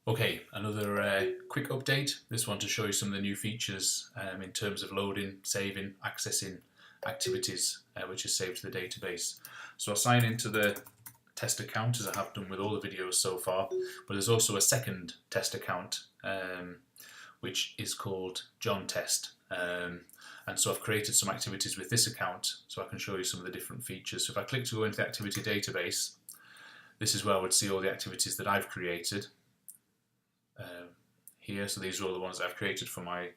Okay, another quick update. This one to show you some of the new features in terms of loading, saving, accessing activities which is saved to the database. So I'll sign into the test account as I have done with all the videos so far, but there's also a second test account which is called John Test. And so I've created some activities with this account so I can show you some of the different features. So if I click to go into the activity database, this is where I would see all the activities that I've created. Here, so these are all the ones that I've created for my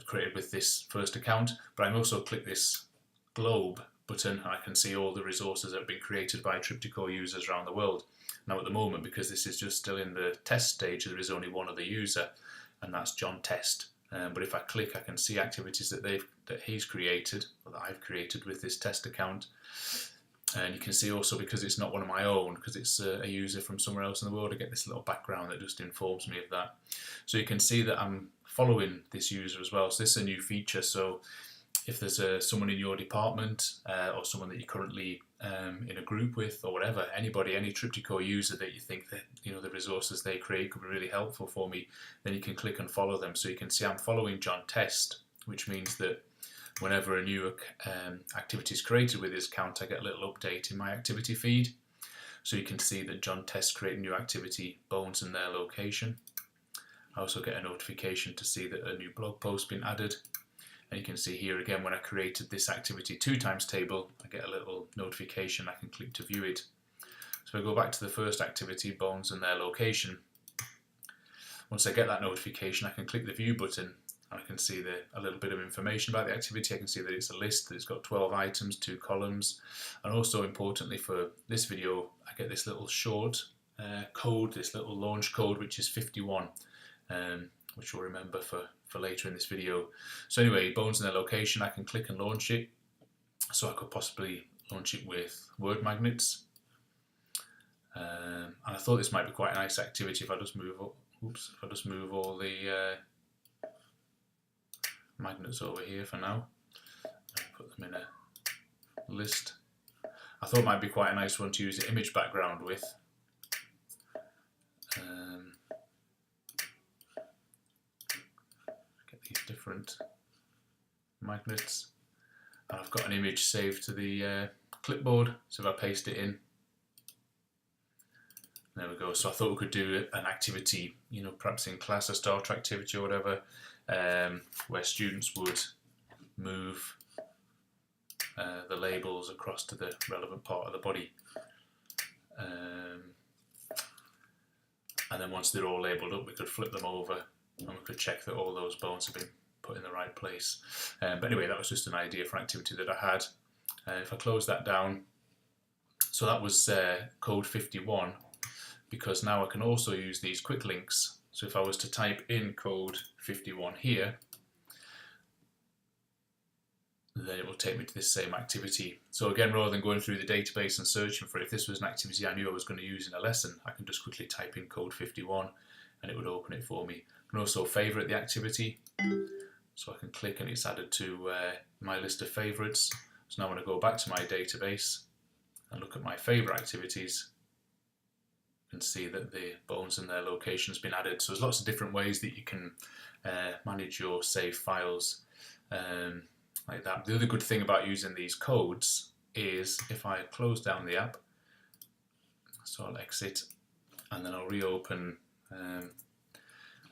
created with this first account, but I can also click this globe button and I can see all the resources that have been created by Triptycore users around the world. Now at the moment, because this is just still in the test stage, there is only one other user, and that's John Test. But if I click, I can see activities that he's created, or that I've created with this test account. And you can see also, because it's not one of my own, because it's a user from somewhere else in the world, I get this little background that just informs me of that. So you can see that I'm following this user as well. So this is a new feature. So if there's someone in your department or someone that you're currently in a group with or whatever, anybody, any Triptycore user that you think that the resources they create could be really helpful for me, then you can click and follow them. So you can see I'm following John Test, which means that whenever a new activity is created with this account, I get a little update in my activity feed. So you can see that John Test created a new activity, bones and their location. I also get a notification to see that a new blog post has been added. And you can see here again, when I created this activity 2 times table, I get a little notification. I can click to view it. So I go back to the first activity, bones and their location. Once I get that notification, I can click the view button. I can see a little bit of information about the activity. I can see that it's a list, that it's got 12 items, 2 columns, and also importantly for this video, I get this little short code, this little launch code, which is 51, which we'll remember for later in this video. So anyway, bones and their location, I can click and launch it. So I could possibly launch it with word magnets. And I thought this might be quite a nice activity if I just move all the magnets over here for now. Put them in a list. I thought it might be quite a nice one to use the image background with. Get these different magnets. And I've got an image saved to the clipboard, so if I paste it in, there we go. So I thought we could do an activity, perhaps in class, a starter activity or whatever, where students would move the labels across to the relevant part of the body. And then once they're all labelled up, we could flip them over and we could check that all those bones have been put in the right place. But anyway, that was just an idea for an activity that I had. If I close that down, so that was code 51, because now I can also use these quick links. So if I was to type in code 51 here, then it will take me to this same activity. So again, rather than going through the database and searching for it, if this was an activity I knew I was going to use in a lesson, I can just quickly type in code 51 and it would open it for me. I can also favourite the activity. So I can click and it's added to my list of favourites. So now when I go back to my database and look at my favourite activities, and see that the bones and their location has been added. So there's lots of different ways that you can manage your save files like that. The other good thing about using these codes is if I close down the app, so I'll exit and then I'll reopen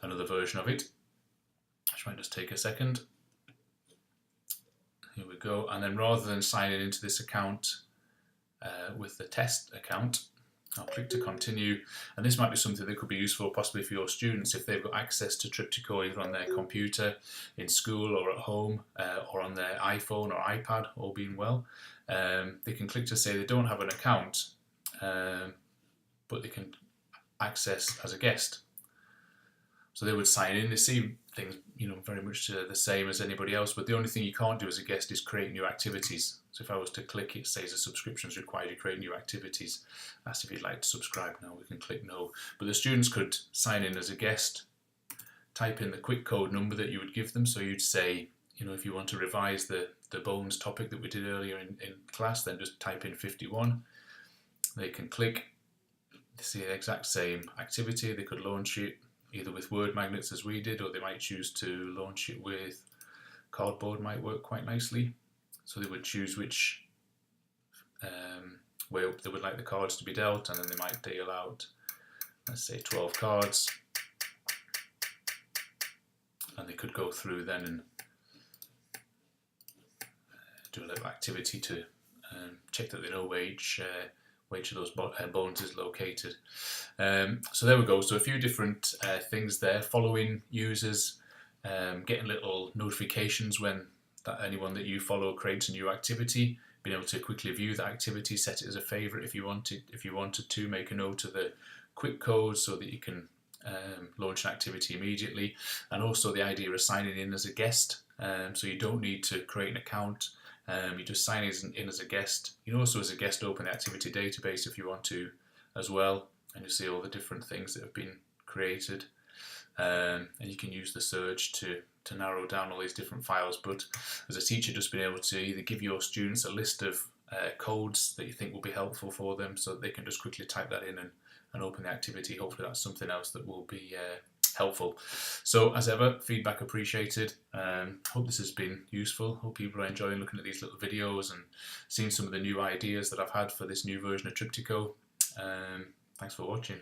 another version of it, which might just take a second. Here we go. And then rather than signing into this account with the test account, I'll click to continue, and this might be something that could be useful possibly for your students if they've got access to Triptycore either on their computer in school or at home or on their iPhone or iPad, all being well. They can click to say they don't have an account but they can access as a guest. So they would sign in, they see things very much the same as anybody else, but the only thing you can't do as a guest is create new activities. So if I was to click, it says a subscription is required to create new activities. Ask if you'd like to subscribe now, we can click no. But the students could sign in as a guest, type in the quick code number that you would give them. So you'd say, if you want to revise the bones topic that we did earlier in class, then just type in 51. They can click see the exact same activity. They could launch it either with word magnets as we did, or they might choose to launch it with cardboard. Might work quite nicely. So they would choose which way up they would like the cards to be dealt, and then they might deal out, let's say, 12 cards, and they could go through then and do a little activity to check that they know where each of those bones is located. So there we go. So a few different things there. Following users, getting little notifications when anyone that you follow creates a new activity, being able to quickly view that activity, set it as a favourite if you wanted to, make a note of the quick code so that you can launch an activity immediately, and also the idea of signing in as a guest. So you don't need to create an account. You just sign in as a guest. You can also, as a guest, open the activity database if you want to as well, and you see all the different things that have been created. And you can use the search to narrow down all these different files. But as a teacher, just being able to either give your students a list of codes that you think will be helpful for them, so that they can just quickly type that in and open the activity. Hopefully that's something else that will be helpful. So as ever, feedback appreciated. Hope this has been useful. Hope people are enjoying looking at these little videos and seeing some of the new ideas that I've had for this new version of Triptycho. Thanks for watching.